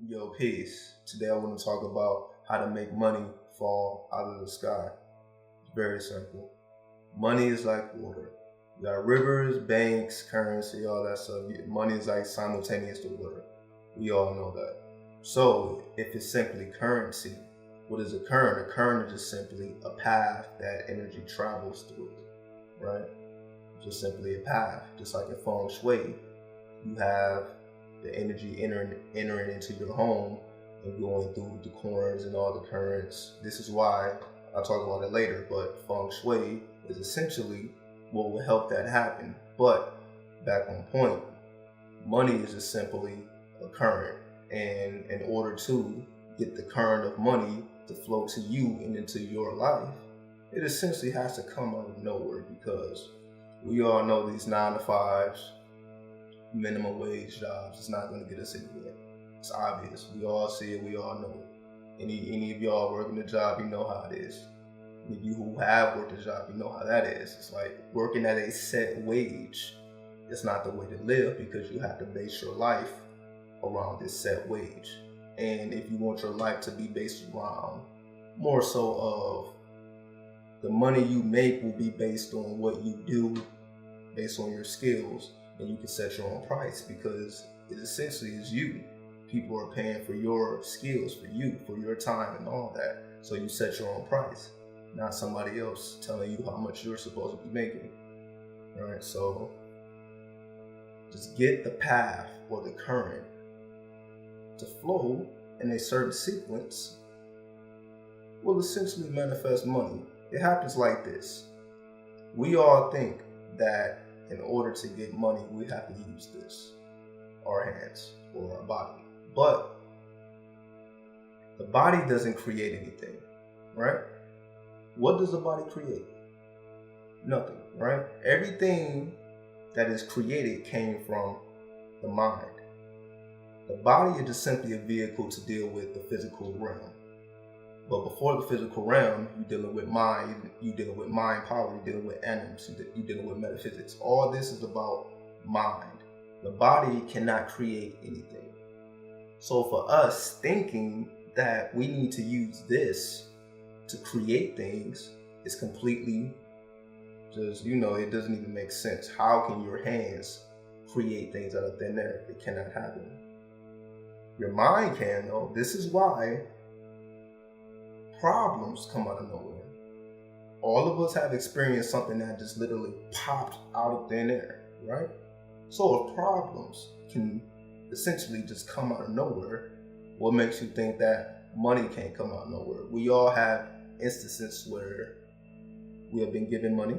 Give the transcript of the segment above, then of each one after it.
Yo, peace. Today I want to talk about how to make money fall out of the sky. It's very simple. Money is like water. You got rivers, banks, currency, all that stuff. Money is like simultaneous to water. We all know that. So if it's simply currency, what is a current? A current is just simply a path that energy travels through, right? Just simply a path. Just like in feng shui, you have the energy entering into your home and going through the corners and all the currents. This is why I'll talk about it later, but feng shui is essentially what will help that happen. But back on point, money is just simply a current, and in order to get the current of money to flow to you and into your life, it essentially has to come out of nowhere, because we all know these 9 to 5s, minimum wage jobs, it's not going to get us anywhere. It's obvious. We all see it. We all know it. Any of y'all working a job, you know how it is. Any of you who have worked a job, you know how that is. It's like working at a set wage. It's not the way to live, because you have to base your life around this set wage. And if you want your life to be based around more so of the money you make will be based on what you do, based on your skills, and you can set your own price, because it essentially is you. People are paying for your skills, for you, for your time and all that. So you set your own price, not somebody else telling you how much you're supposed to be making. All right, so just get the path or the current to flow in a certain sequence will essentially manifest money. It happens like this. We all think that in order to get money, we have to use this, our hands or our body. But the body doesn't create anything, right? What does the body create? Nothing, right? Everything that is created came from the mind. The body is just simply a vehicle to deal with the physical realm. But before the physical realm, you're dealing with mind, you're dealing with mind power, you're dealing with animals, you're dealing with metaphysics. All this is about mind. The body cannot create anything. So for us thinking that we need to use this to create things is completely just, it doesn't even make sense. How can your hands create things out of thin air? It cannot happen. Your mind can, though. This is why problems come out of nowhere. All of us have experienced something that just literally popped out of thin air, right? So if problems can essentially just come out of nowhere, what makes you think that money can't come out of nowhere? We all have instances where we have been given money,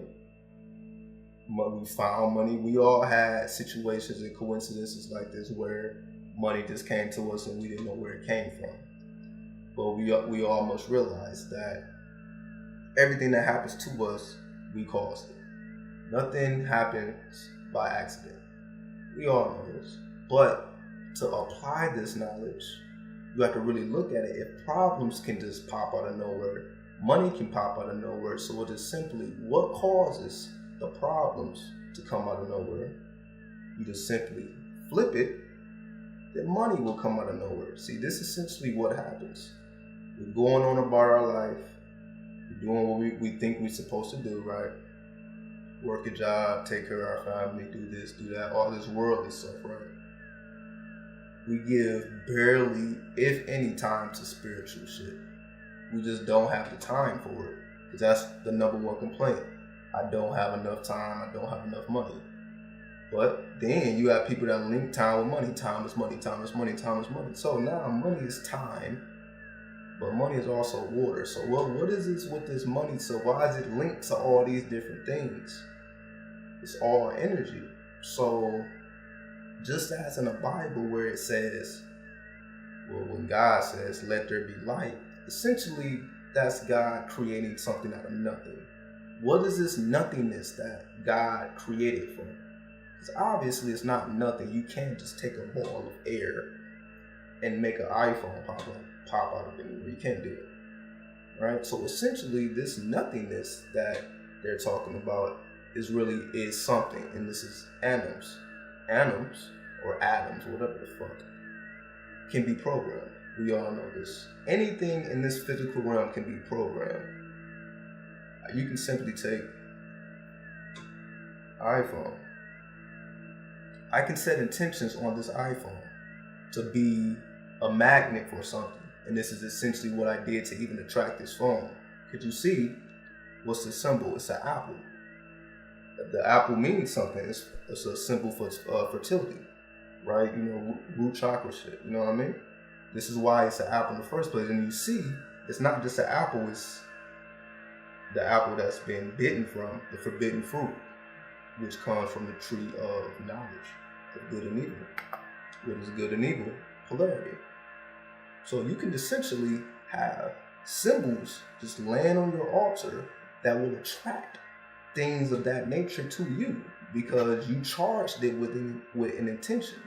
we found money. We all had situations and coincidences like this where money just came to us and we didn't know where it came from. But we all must realize that everything that happens to us, we caused it. Nothing happens by accident. We all know this. But to apply this knowledge, you have to really look at it. If problems can just pop out of nowhere, money can pop out of nowhere. So it is simply what causes the problems to come out of nowhere. You just simply flip it, then money will come out of nowhere. See, this is essentially what happens. We're going on about our life. We're doing what we think we're supposed to do, right? Work a job, take care of our family, do this, do that, all this worldly stuff, right? We give barely, if any, time to spiritual shit. We just don't have the time for it. Because that's the number one complaint. I don't have enough time, I don't have enough money. But then you have people that link time with money. Time is money, time is money, time is money. So now money is time, but money is also water. So what is this with this money? So why is it linked to all these different things? It's all energy. So just as in the Bible where it says, well, when God says, let there be light, essentially that's God creating something out of nothing. What is this nothingness that God created from? Because obviously it's not nothing. You can't just take a ball of air and make an iPhone pop out of anywhere. You can't do it, right? So essentially this nothingness that they're talking about is something, and this is atoms or atoms, whatever the fuck. can be programmed. We all know this. Anything in this physical realm can be programmed. You can simply take iPhone. I can set intentions on this iPhone to be a magnet for something. And this is essentially what I did to even attract this phone. Could you see what's the symbol? It's an apple. The apple means something. It's a symbol for fertility, right? You know, root chakra shit. You know what I mean? This is why it's an apple in the first place. And you see, it's not just an apple. It's the apple that's been bitten from, the forbidden fruit, which comes from the tree of knowledge of good and evil. What is good and evil? Polarity. So you can essentially have symbols just land on your altar that will attract things of that nature to you because you charged it with an intention.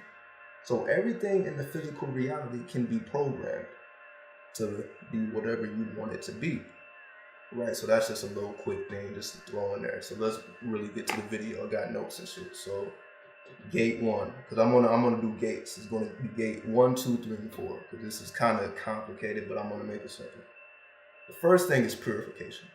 So everything in the physical reality can be programmed to be whatever you want it to be. Right, so that's just a little quick thing just to throw in there. So let's really get to the video. I got notes and shit. So gate 1, because I'm gonna do gates. It's gonna be gate 1, 2, 3, and 4. Because this is kind of complicated, but I'm gonna make it simple. The first thing is purification.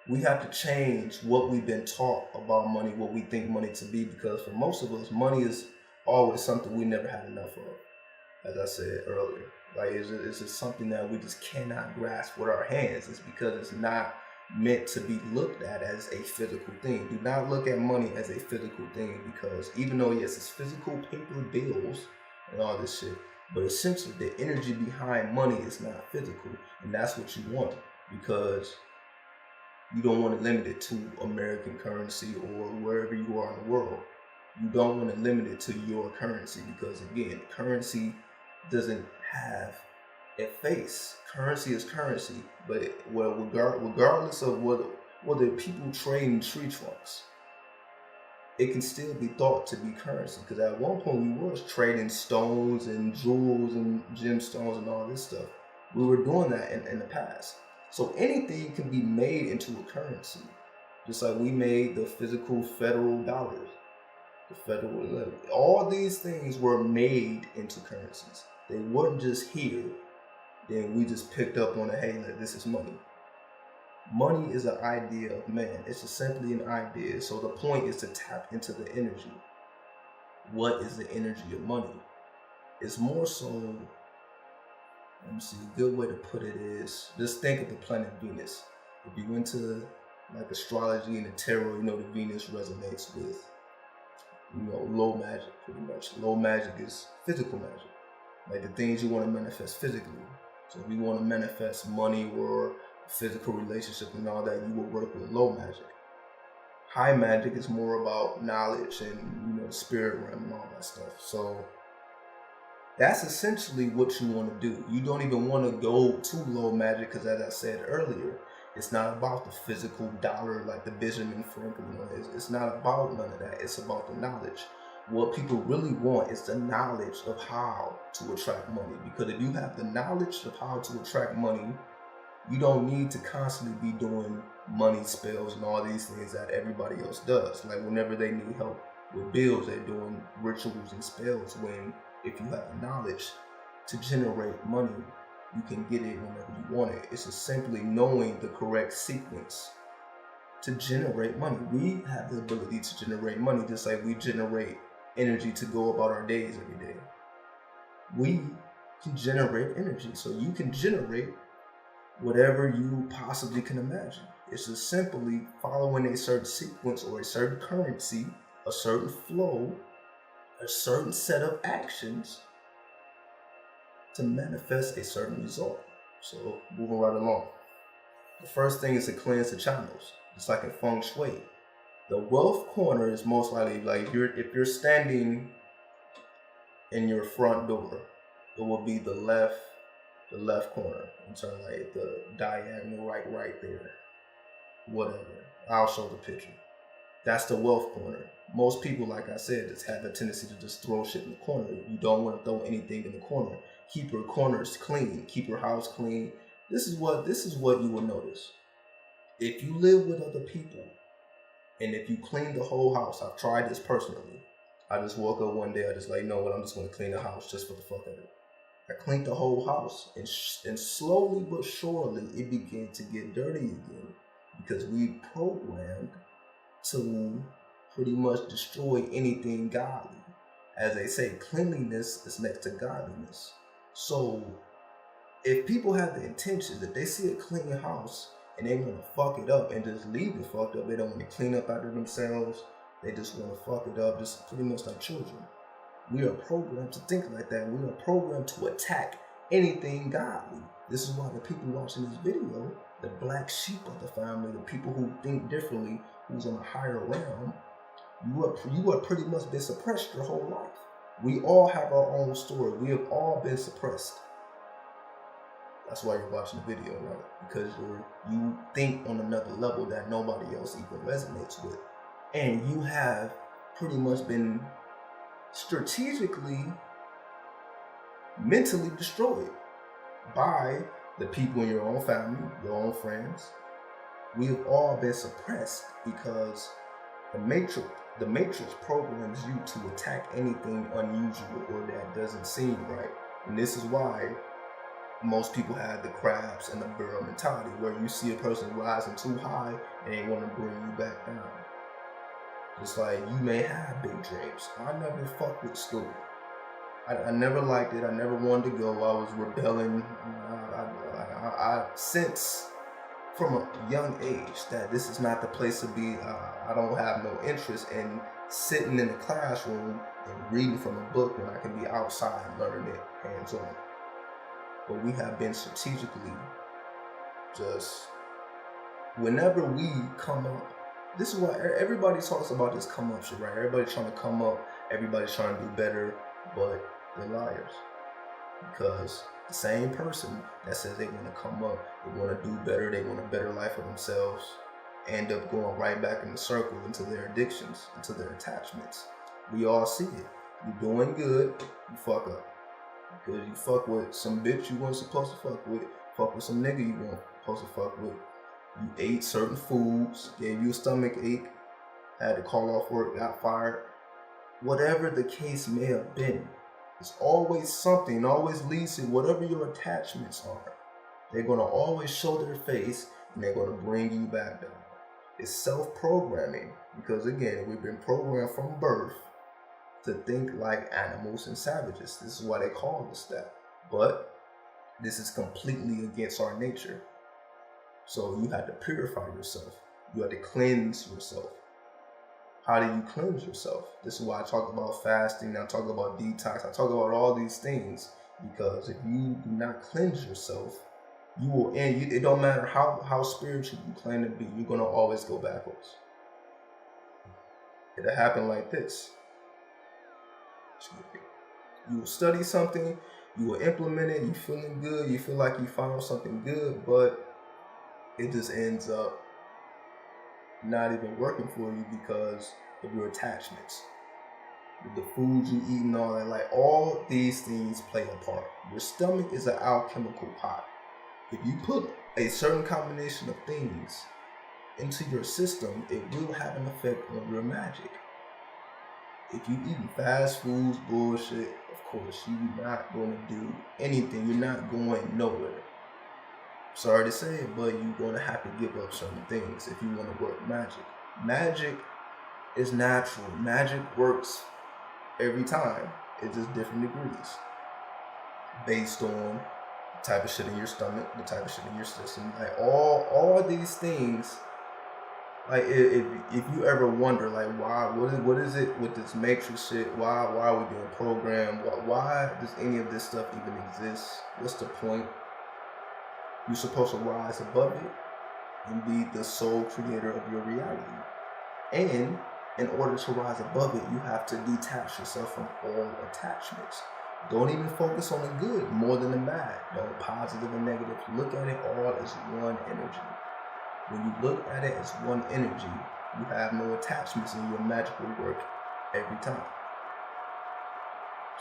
We have to change what we've been taught about money, what we think money to be, because for most of us, money is always something we never had enough of. As I said earlier. Like, it's just something that we just cannot grasp with our hands. It's because it's not meant to be looked at as a physical thing. Do not look at money as a physical thing, because even though, yes, it's physical paper bills and all this shit, but essentially the energy behind money is not physical. And that's what you want, because you don't want to limit it to American currency or wherever you are in the world. You don't want to limit it to your currency, because again, currency doesn't have a face. Currency is currency, but regardless of whether people trade in tree trunks, it can still be thought to be currency. Because at one point we was trading stones and jewels and gemstones and all this stuff. We were doing that in the past. So anything can be made into a currency, just like we made the physical federal dollars. The federal levy. All these things were made into currencies. They weren't just here, then we just picked up on it, hey, like, this is money. Money is an idea of man. It's just simply an idea. So the point is to tap into the energy. What is the energy of money? It's more so, let me see, a good way to put it is, just think of the planet Venus. If you went to like astrology and the tarot, you know the Venus resonates with, you know, low magic, pretty much. Low magic is physical magic, like the things you want to manifest physically. So if you want to manifest money or physical relationship and all that, you will work with low magic. High magic is more about knowledge and, you know, the spirit realm and all that stuff. So that's essentially what you want to do. You don't even want to go to low magic, because as I said earlier, it's not about the physical dollar like the Benjamin Franklin. It's not about none of that. It's about the knowledge. What people really want is the knowledge of how to attract money. Because if you have the knowledge of how to attract money, you don't need to constantly be doing money spells and all these things that everybody else does. Like whenever they need help with bills, they're doing rituals and spells, when if you have the knowledge to generate money, you can get it whenever you want it. It's just simply knowing the correct sequence to generate money. We have the ability to generate money, just like we generate energy to go about our days every day. We can generate energy. So you can generate whatever you possibly can imagine. It's just simply following a certain sequence or a certain currency, a certain flow, a certain set of actions to manifest a certain result. So moving right along. The first thing is to cleanse the channels. It's like in feng shui. The wealth corner is most likely, like if you're standing in your front door, it will be the left corner. I'm sorry, like the diagonal right there. Whatever. I'll show the picture. That's the wealth corner. Most people, like I said, just have a tendency to just throw shit in the corner. You don't want to throw anything in the corner. Keep your corners clean. Keep your house clean. This is what you will notice. If you live with other people, and if you clean the whole house, I've tried this personally. I just woke up one day, I just like, you know what, I'm just gonna clean the house just for the fuck of it. I cleaned the whole house, and slowly but surely it began to get dirty again, because we programmed to pretty much destroy anything godly. As they say, cleanliness is next to godliness. So if people have the intentions that they see a clean house and they want to fuck it up and just leave it fucked up, they don't want to clean up after themselves, they just want to fuck it up, just pretty much like children. We are programmed to think like that. We are programmed to attack anything godly. This is why the people watching this video, the black sheep of the family, the people who think differently, who's on a higher realm, you are pretty much been suppressed your whole life. We all have our own story. We have all been suppressed. That's why you're watching the video, right? Because you think on another level that nobody else even resonates with. And you have pretty much been strategically, mentally destroyed by the people in your own family, your own friends. We have all been suppressed because the matrix programs you to attack anything unusual or that doesn't seem right. And this is why most people have the crabs and the barrel mentality, where you see a person rising too high and they want to bring you back down. Just like you may have big dreams. I never fucked with school. I never liked it. I never wanted to go. I was rebelling. I sense from a young age that this is not the place to be. I don't have no interest in sitting in the classroom and reading from a book when I can be outside learning it hands-on. But we have been strategically just, whenever we come up, this is why everybody talks about this come up shit, right? Everybody's trying to come up, everybody's trying to do better, but they're liars. Because the same person that says they want to come up, they want to do better, they want a better life for themselves, end up going right back in the circle into their addictions, into their attachments. We all see it. You're doing good, you fuck up. Because you fuck with some bitch you weren't supposed to fuck with some nigga you weren't supposed to fuck with. You ate certain foods, gave you a stomach ache, had to call off work, got fired. Whatever the case may have been, it's always something, always leads to whatever your attachments are. They're going to always show their face and they're going to bring you back down. It's self-programming because, again, we've been programmed from birth to think like animals and savages. This is why they call us that. But this is completely against our nature. So you have to purify yourself. You have to cleanse yourself. How do you cleanse yourself? This is why I talk about fasting, I talk about detox, I talk about all these things. Because if you do not cleanse yourself, you will end. It don't matter how spiritual you claim to be, you're going to always go backwards. It'll happen like this. You will study something, you will implement it, you feeling good, you feel like you found something good, but it just ends up not even working for you because of your attachments. With the foods you eat and all that, like all these things play a part. Your stomach is an alchemical pot. If you put a certain combination of things into your system, it will have an effect on your magic. If you eat fast foods, bullshit, of course, you're not going to do anything. You're not going nowhere. Sorry to say it, but you're going to have to give up certain things if you want to work magic. Magic is natural. Magic works every time. It's just different degrees. Based on the type of shit in your stomach, the type of shit in your system. Like all these things. Like if you ever wonder like why, what is it with this matrix shit? Why are we being programmed? Why does any of this stuff even exist? What's the point? You're supposed to rise above it and be the sole creator of your reality. And in order to rise above it, you have to detach yourself from all attachments. Don't even focus on the good more than the bad. Don't positive and negative. Look at it all as one energy. When you look at it as one energy, you have no attachments and your magic will work every time.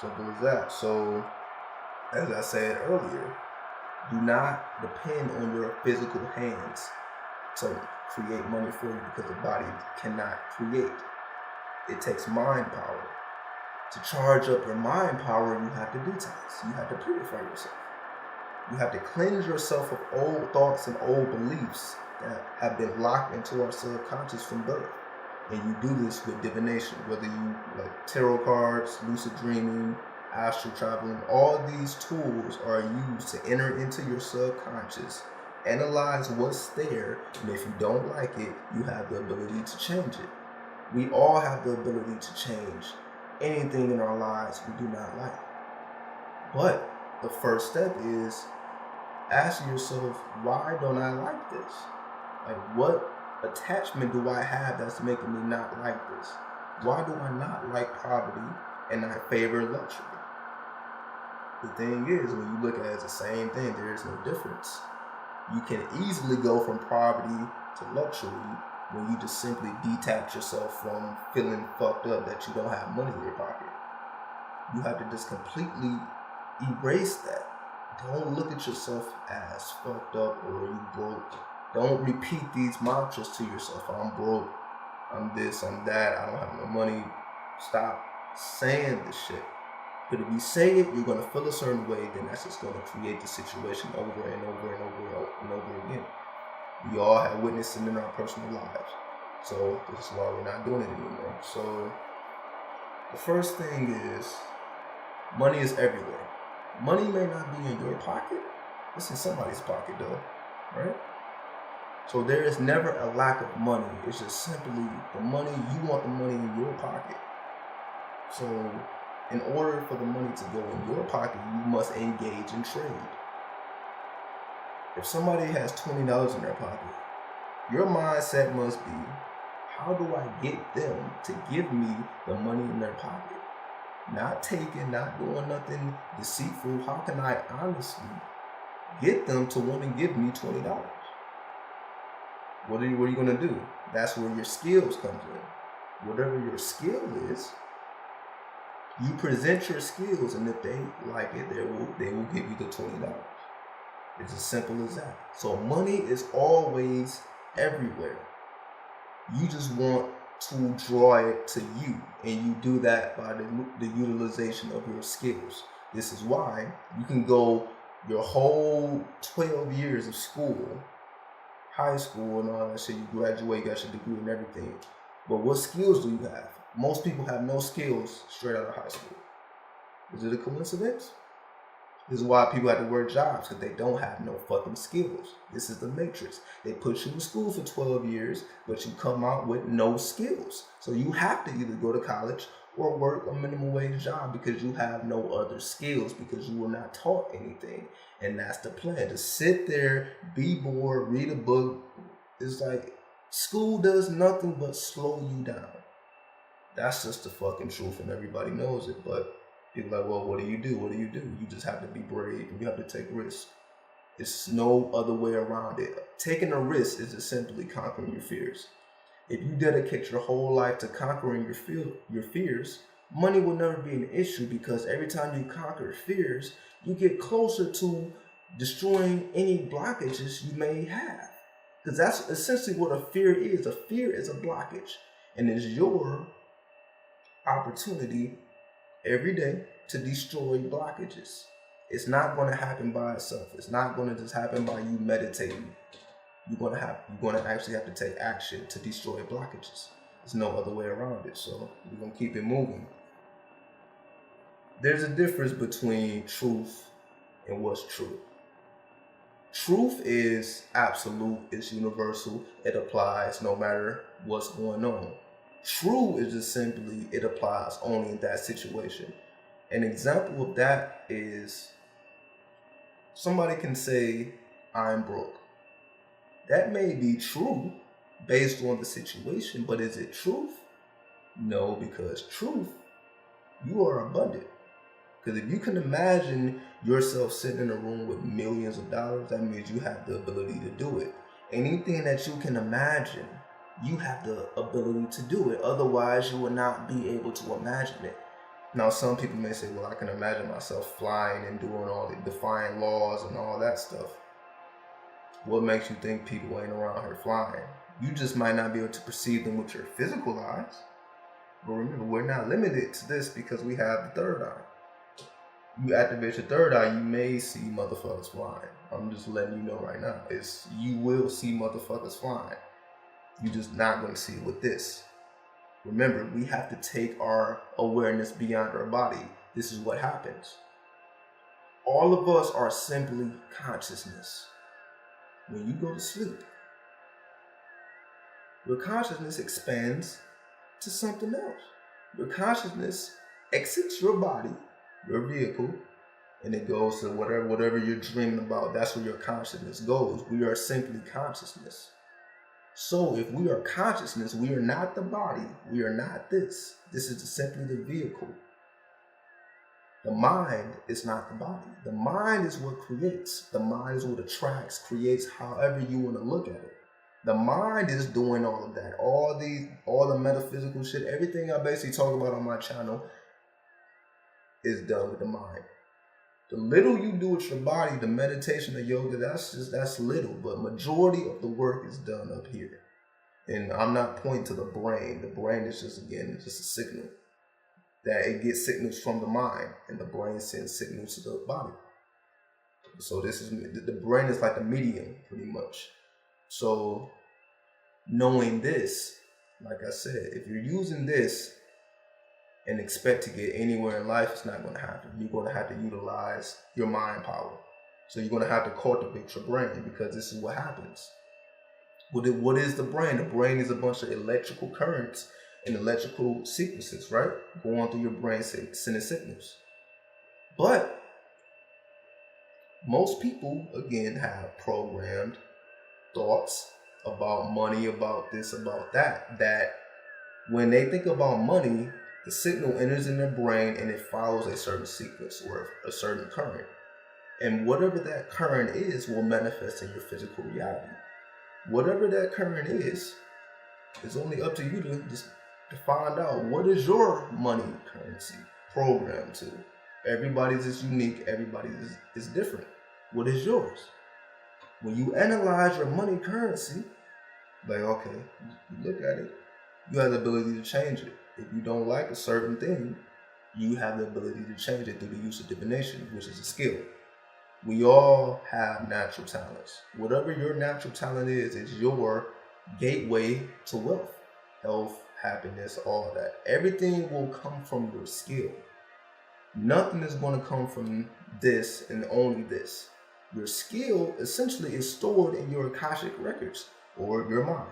Simple as that. So, as I said earlier, do not depend on your physical hands to create money for you because the body cannot create. It takes mind power. To charge up your mind power, you have to detox. You have to purify yourself. You have to cleanse yourself of old thoughts and old beliefs that have been locked into our subconscious from birth. And you do this with divination, whether you like tarot cards, lucid dreaming, astral traveling. All these tools are used to enter into your subconscious, analyze what's there, and if you don't like it, you have the ability to change it. We all have the ability to change anything in our lives we do not like. But the first step is asking yourself, why don't I like this? Like, what attachment do I have that's making me not like this? Why do I not like poverty and I favor luxury? The thing is, when you look at it as the same thing, there is no difference. You can easily go from poverty to luxury when you just simply detach yourself from feeling fucked up that you don't have money in your pocket. You have to just completely erase that. Don't look at yourself as fucked up or you broke. Don't repeat these mantras to yourself. I'm broke, I'm this, I'm that, I don't have no money. Stop saying this shit. But if you say it, you're going to feel a certain way, then that's just going to create the situation over and over and over and over again. We all have witnessed it in our personal lives. So this is why we're not doing it anymore. So the first thing is, money is everywhere. Money may not be in your pocket. It's in somebody's pocket though, right? So there is never a lack of money. It's just simply the money, you want the money in your pocket. So in order for the money to go in your pocket, you must engage in trade. If somebody has $20 in their pocket, your mindset must be, how do I get them to give me the money in their pocket? Not taking, not doing nothing deceitful. How can I honestly get them to want to give me $20? What are you going to do? That's where your skills comes in. Whatever your skill is, you present your skills, and if they like it, they will give you the $20. It's as simple as that. So money is always everywhere. You just want to draw it to you, and you do that by the utilization of your skills. This is why you can go your whole 12 years of school, high school and all that shit, you graduate, you got your degree and everything. But what skills do you have? Most people have no skills straight out of high school. Is it a coincidence? This is why people have to work jobs, because they don't have no fucking skills. This is the matrix. They put you in school for 12 years, but you come out with no skills. So you have to either go to college or work a minimum wage job because you have no other skills, because you were not taught anything. And that's the plan. To sit there, be bored, read a book. It's like school does nothing but slow you down. That's just the fucking truth, and everybody knows it. But people are like, well, what do you do? What do you do? You just have to be brave, and you have to take risks. It's no other way around it. Taking a risk is just simply conquering your fears. If you dedicate your whole life to conquering your fears, money will never be an issue, because every time you conquer fears, you get closer to destroying any blockages you may have. Because that's essentially what a fear is. A fear is a blockage, and it's your opportunity every day to destroy blockages. It's not going to happen by itself. It's not going to just happen by you meditating. You're going to actually have to take action to destroy blockages. There's no other way around it. So we're going to keep it moving. There's a difference between truth and what's true. Truth is absolute, it's universal, it applies no matter what's going on. True is just simply, it applies only in that situation. An example of that is, somebody can say, I'm broke. That may be true based on the situation, but is it truth? No, because truth, you are abundant. Because if you can imagine yourself sitting in a room with millions of dollars, that means you have the ability to do it. Anything that you can imagine, you have the ability to do it. Otherwise, you will not be able to imagine it. Now, some people may say, well, I can imagine myself flying and doing all the defying laws and all that stuff. What makes you think people ain't around here flying? You just might not be able to perceive them with your physical eyes. But remember, we're not limited to this because we have the third eye. You activate your third eye, you may see motherfuckers flying. I'm just letting you know right now. You will see motherfuckers flying. You're just not going to see it with this. Remember, we have to take our awareness beyond our body. This is what happens. All of us are simply consciousness. When you go to sleep, your consciousness expands to something else. Your consciousness exits your body, your vehicle, and it goes to whatever you're dreaming about. That's where your consciousness goes. We are simply consciousness. So if we are consciousness, we are not the body. We are not this. This is simply the vehicle. The mind is not the body. The mind is what creates. The mind is what attracts, creates, however you want to look at it. The mind is doing all of that. All the metaphysical shit, everything I basically talk about on my channel is done with the mind. The little you do with your body, the meditation, the yoga, that's little, but majority of the work is done up here. And I'm not pointing to the brain. The brain is just a signal. That it gets signals from the mind, and the brain sends signals to the body. So the brain is like the medium, pretty much. So knowing this, like I said, if you're using this and expect to get anywhere in life, it's not going to happen. You're going to have to utilize your mind power. So you're going to have to cultivate your brain, because this is what happens. What is the brain? The brain is a bunch of electrical currents and electrical sequences, right? Going through your brain, sending signals. But most people, again, have programmed thoughts about money, about this, about that, that when they think about money, the signal enters in their brain and it follows a certain sequence or a certain current. And whatever that current is will manifest in your physical reality. Whatever that current is only up to you to find out what is your money currency programmed to. Everybody's is unique. Everybody's is different. What is yours? When you analyze your money currency, like, okay, you look at it, you have the ability to change it. If you don't like a certain thing, you have the ability to change it through the use of divination, which is a skill. We all have natural talents. Whatever your natural talent is your gateway to wealth, health, happiness, all that. Everything will come from your skill. Nothing is going to come from this and only this. Your skill essentially is stored in your Akashic records, or your mind.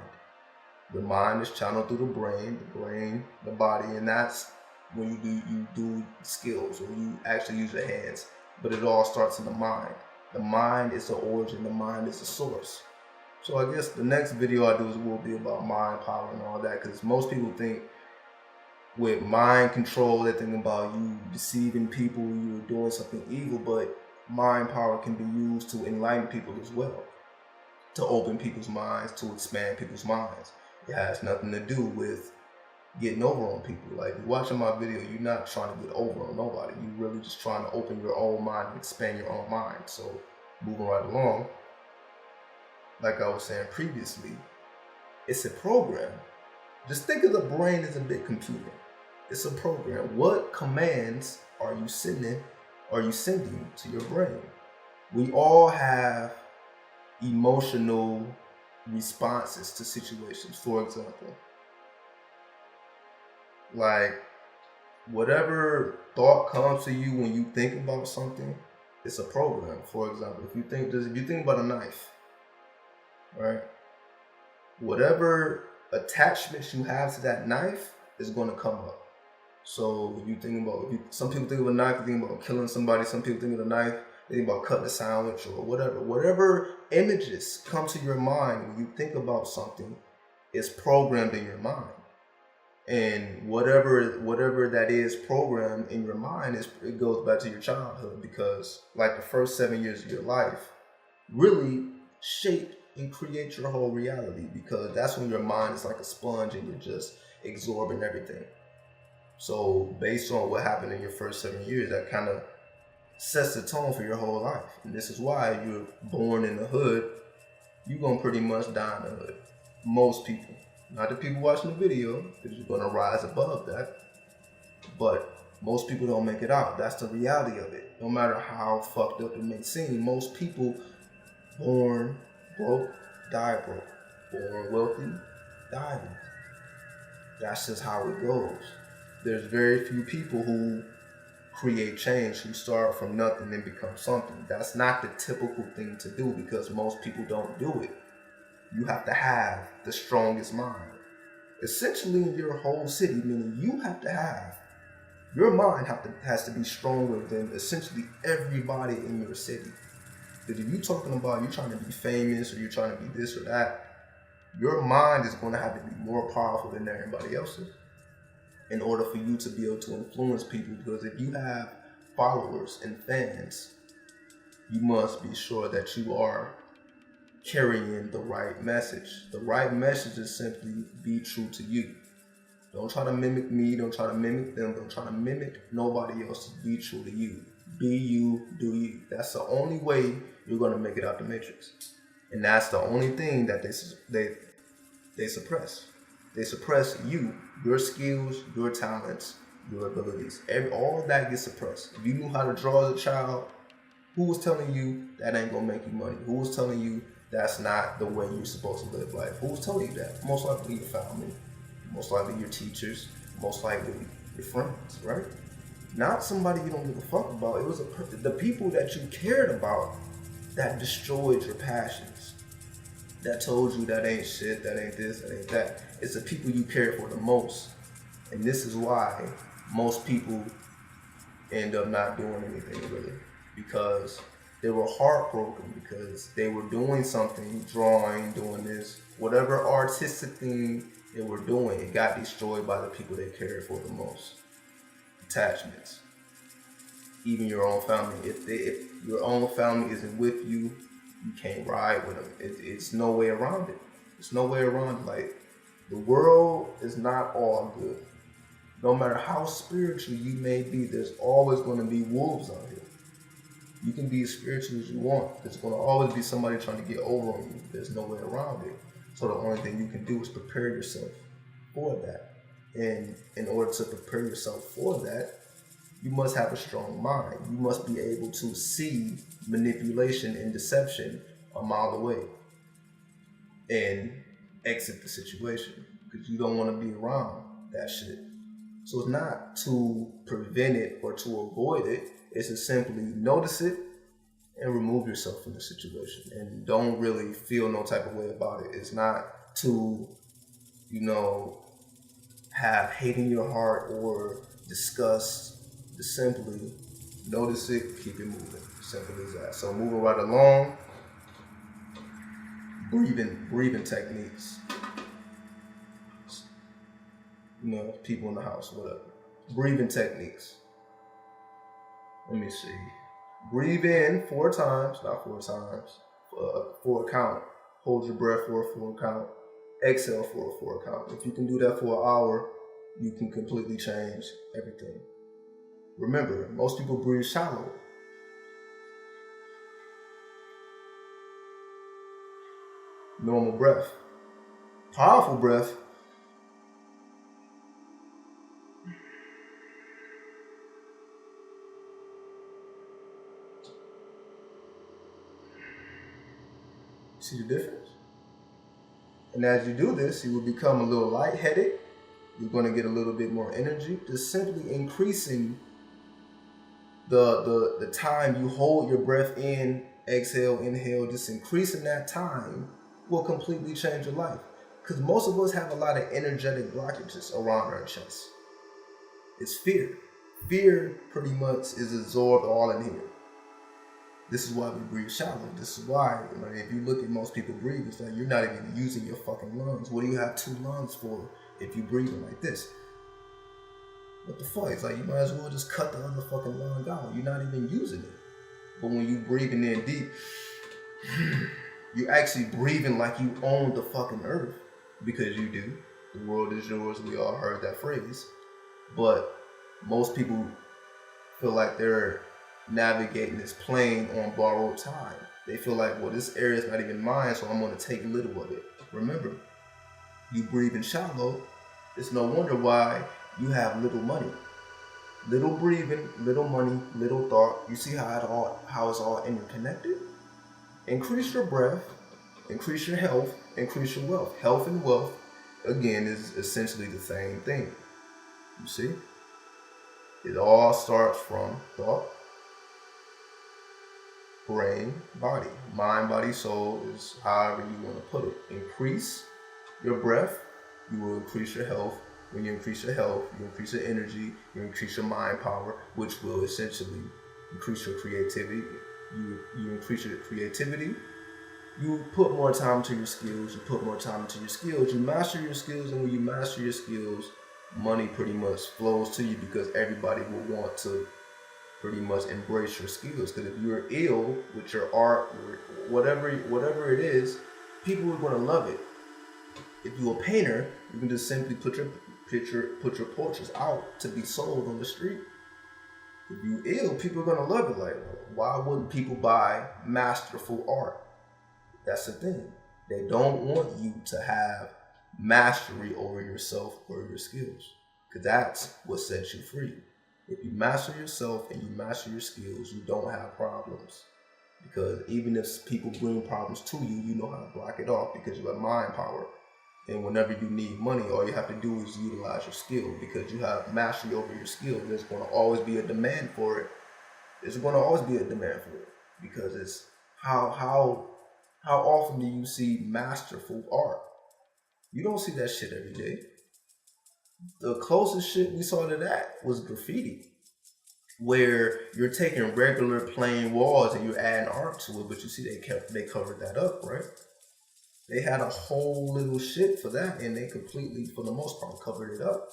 The mind is channeled through the brain, the body, and that's when you do skills, or you actually use your hands. But it all starts in the mind. The mind is the origin. The mind is the source. So I guess the next video I do will be about mind power and all that, because most people think with mind control, they think about you deceiving people, you're doing something evil, but mind power can be used to enlighten people as well, to open people's minds, to expand people's minds. It has nothing to do with getting over on people. Like, you're watching my video, you're not trying to get over on nobody. You're really just trying to open your own mind and expand your own mind. So moving right along, like I was saying previously, it's a program. Just think of the brain as a big computer. It's a program. What commands are you sending to your brain? We all have emotional responses to situations. For example, like, whatever thought comes to you when you think about something, it's a program. For example, if you think about a knife, right? Whatever attachments you have to that knife is going to come up. So if you think about, some people think of a knife, they think about killing somebody. Some people think of a knife, they think about cutting a sandwich or whatever. Whatever images come to your mind when you think about something is programmed in your mind. And whatever that is programmed in your mind, it goes back to your childhood, because like the first 7 years of your life really shape and create your whole reality, because that's when your mind is like a sponge and you're just absorbing everything. So based on what happened in your first 7 years, that kind of sets the tone for your whole life. And this is why you're born in the hood, you're going to pretty much die in the hood. Most people. Not the people watching the video, because you're gonna rise above that. But most people don't make it out. That's the reality of it. No matter how fucked up it may seem, most people born broke, die broke. Born wealthy, die wealthy. That's just how it goes. There's very few people who create change, who start from nothing and become something. That's not the typical thing to do because most people don't do it. You have to have the strongest mind. Essentially in your whole city, meaning you have to have, your mind has to be stronger than essentially everybody in your city. Because if you're talking about you're trying to be famous or you're trying to be this or that, your mind is going to have to be more powerful than everybody else's in order for you to be able to influence people. Because if you have followers and fans, you must be sure that you are carrying the right message. The right message is simply be true to you. Don't try to mimic me. Don't try to mimic them. Don't try to mimic nobody else. Be true to you. Be you, do you. That's the only way you're going to make it out the matrix. And that's the only thing that they suppress. They suppress you, your skills, your talents, your abilities. All of that gets suppressed. If you knew how to draw as a child, who was telling you that ain't gonna make you money? Who was telling you that's not the way you're supposed to live life? Who was telling you that? Most likely your family, most likely your teachers, most likely your friends, right? Not somebody you don't give a fuck about. It was the people that you cared about that destroyed your passions. That told you that ain't shit, that ain't this, that ain't that. It's the people you care for the most. And this is why most people end up not doing anything really. Because they were heartbroken because they were doing something, drawing, doing this, whatever artistic thing they were doing, it got destroyed by the people they cared for the most. Attachments. Even your own family. If your own family isn't with you, you can't ride with them. It's no way around it. It's no way around it. Like, the world is not all good. No matter how spiritual you may be, there's always going to be wolves out here. You can be as spiritual as you want. There's going to always be somebody trying to get over on you. There's no way around it. So the only thing you can do is prepare yourself for that. And in order to prepare yourself for that, you must have a strong mind. You must be able to see manipulation and deception a mile away and exit the situation because you don't want to be around that shit. So it's not to prevent it or to avoid it. It's to simply notice it and remove yourself from the situation and don't really feel no type of way about it. It's not to, have hate in your heart or disgust. Just simply notice it, keep it moving. Simple as that. So moving right along, breathing techniques. People in the house, whatever. Breathing techniques. Let me see. Breathe in 4 times, not 4 times, for a count. Hold your breath for a 4 count. Exhale for a 4 count. If you can do that for an hour, you can completely change everything. Remember, most people breathe shallow. Normal breath. Powerful breath. See the difference? And as you do this, you will become a little lightheaded. You're going to get a little bit more energy. Just simply increasing the time you hold your breath in, exhale, inhale, just increasing that time will completely change your life. Because most of us have a lot of energetic blockages around our chest. It's fear. Fear pretty much is absorbed all in here. This is why we breathe shallow. This is why, if you look at most people breathe, it's like you're not even using your fucking lungs. What do you have 2 lungs for if you breathing like this? What the fuck? It's like you might as well just cut the other fucking lung out. You're not even using it. But when you breathing in deep, you're actually breathing like you own the fucking earth. Because you do. The world is yours. We all heard that phrase. But most people feel like they're navigating this plane on borrowed time. They feel like, well, this area is not even mine, so I'm going to take little of it. Remember, You breathing shallow, it's no wonder why you have little money. Little breathing, little money, little thought. You see how it's all interconnected? Increase your breath, increase your health, increase your wealth. Health and wealth, again, is essentially the same thing. You see? It all starts from thought, brain, body. Mind, body, soul is however you want to put it. Increase your breath, you will increase your health. When you increase your health, you increase your energy, you increase your mind power, which will essentially increase your creativity. You increase your creativity. You put more time to your skills. You put more time into your skills. You master your skills, and when you master your skills, money pretty much flows to you because everybody will want to pretty much embrace your skills. Because if you're ill with your art, or whatever it is, people are going to love it. If you're a painter, you can just simply put your portraits out to be sold on the street. If you're ill, people are going to love it. Like, why wouldn't people buy masterful art? That's the thing. They don't want you to have mastery over yourself or your skills, because that's what sets you free. If you master yourself and you master your skills, you don't have problems. Because even if people bring problems to you, you know how to block it off because you have mind power. And whenever you need money, all you have to do is utilize your skill, because you have mastery over your skill. There's going to always be a demand for it. There's going to always be a demand for it, because it's how often do you see masterful art? You don't see that shit every day. The closest shit we saw to that was graffiti, where you're taking regular plain walls and you're adding art to it, but you see they covered that up, right? They had a whole little shit for that, and they completely, for the most part, covered it up.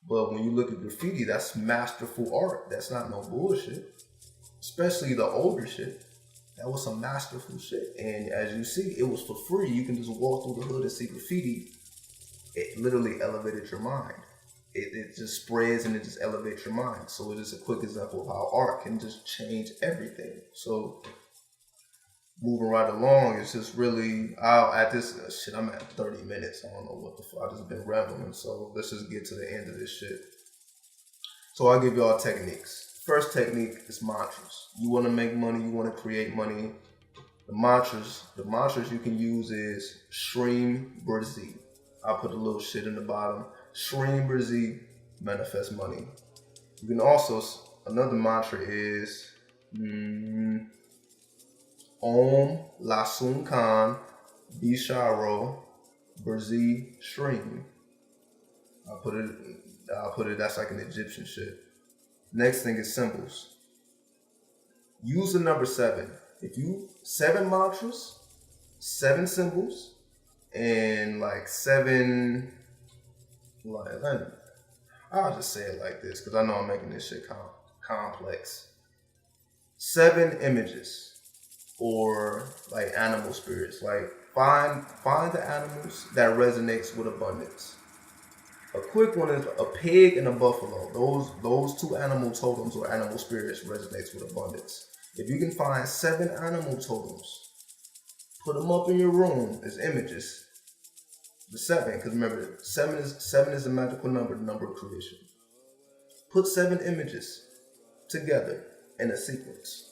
But when you look at graffiti, that's masterful art. That's not no bullshit. Especially the older shit. That was some masterful shit. And as you see, it was for free. You can just walk through the hood and see graffiti. It literally elevated your mind. It just spreads and it just elevates your mind. So it is a quick example of how art can just change everything. So moving right along, it's just really, I'm at 30 minutes. I don't know what the fuck, I've just been rambling. So let's just get to the end of this shit. So I'll give y'all techniques. First technique is mantras. You want to make money, you want to create money. The mantras you can use is Shreem Brzee. I'll put a little shit in the bottom. Shreem Brzee, manifest money. You can also, another mantra is Om Lasun Khan Bisharo Brzee Shreem. I'll put it, that's like an Egyptian shit. Next thing is symbols. Use the number 7. If you 7 mantras, 7 symbols, and like 7, like, I'll just say it like this because I know I'm making this shit complex. 7 images, or like animal spirits. Like find the animals that resonates with abundance. A quick one is a pig and a buffalo. Those 2 animal totems or animal spirits resonates with abundance. If you can find 7 animal totems, put them up in your room as images. The 7, because remember, 7 is a magical number, the number of creation. Put 7 images together in a sequence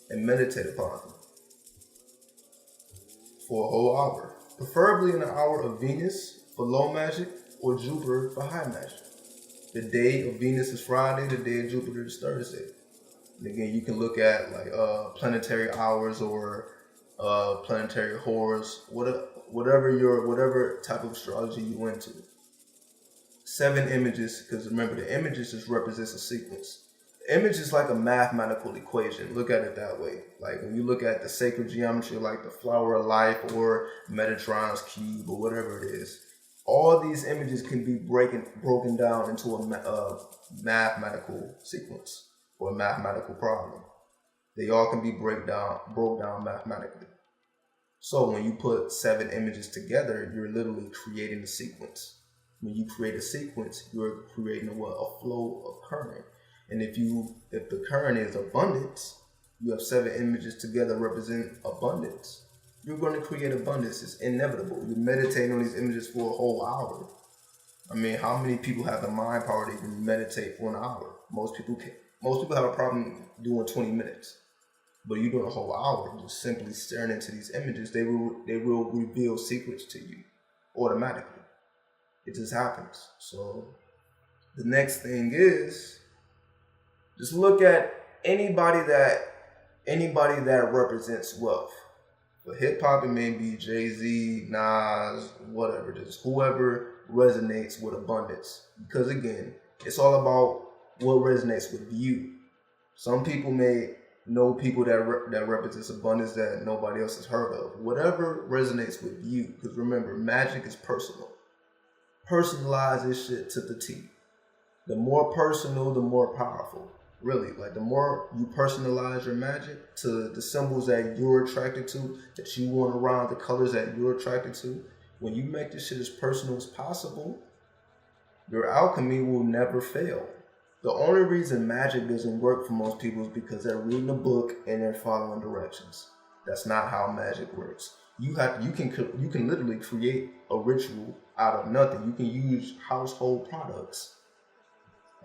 and meditate upon them for a whole hour. Preferably in an hour of Venus for low magic or Jupiter for high magic. The day of Venus is Friday, the day of Jupiter is Thursday. And again, you can look at like planetary hours or planetary horrors, whatever type of astrology you went to. 7 images, because remember, the images just represents a sequence. The image is like a mathematical equation. Look at it that way. Like when you look at the sacred geometry, like the flower of life or Metatron's cube or whatever it is, all these images can be broken down into a mathematical sequence or a mathematical problem. They all can be broke down mathematically. So when you put 7 images together, you're literally creating a sequence. When you create a sequence, you're creating a flow of current. And if the current is abundance, you have 7 images together represent abundance. you're going to create abundance. It's inevitable. You meditate on these images for a whole hour. I mean, how many people have the mind power to even meditate for an hour? Most people can't. Most people have a problem doing 20 minutes. But you doing a whole hour just simply staring into these images, they will reveal secrets to you automatically. It just happens. So the next thing is just look at anybody that represents wealth. For hip hop, it may be Jay-Z, Nas, whatever. Just whoever resonates with abundance. Because again, it's all about what resonates with you. Some people may know people that represents abundance that nobody else has heard of. Whatever resonates with you. Because remember, magic is personal. Personalize this shit to the T. The more personal, the more powerful. Really, like the more you personalize your magic to the symbols that you're attracted to, that you want around, the colors that you're attracted to, when you make this shit as personal as possible, your alchemy will never fail. The only reason magic doesn't work for most people is because they're reading a book and they're following directions. That's not how magic works. You can literally create a ritual out of nothing. You can use household products.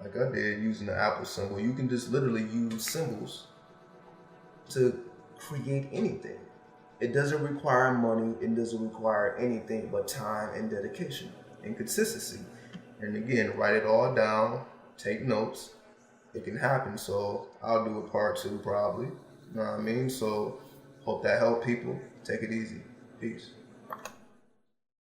Like I did using the Apple symbol. You can just literally use symbols to create anything. It doesn't require money. It doesn't require anything but time and dedication and consistency. And again, write it all down. Take notes. It can happen. So I'll do a part 2 probably. You know what I mean? So hope that helped people. Take it easy. Peace.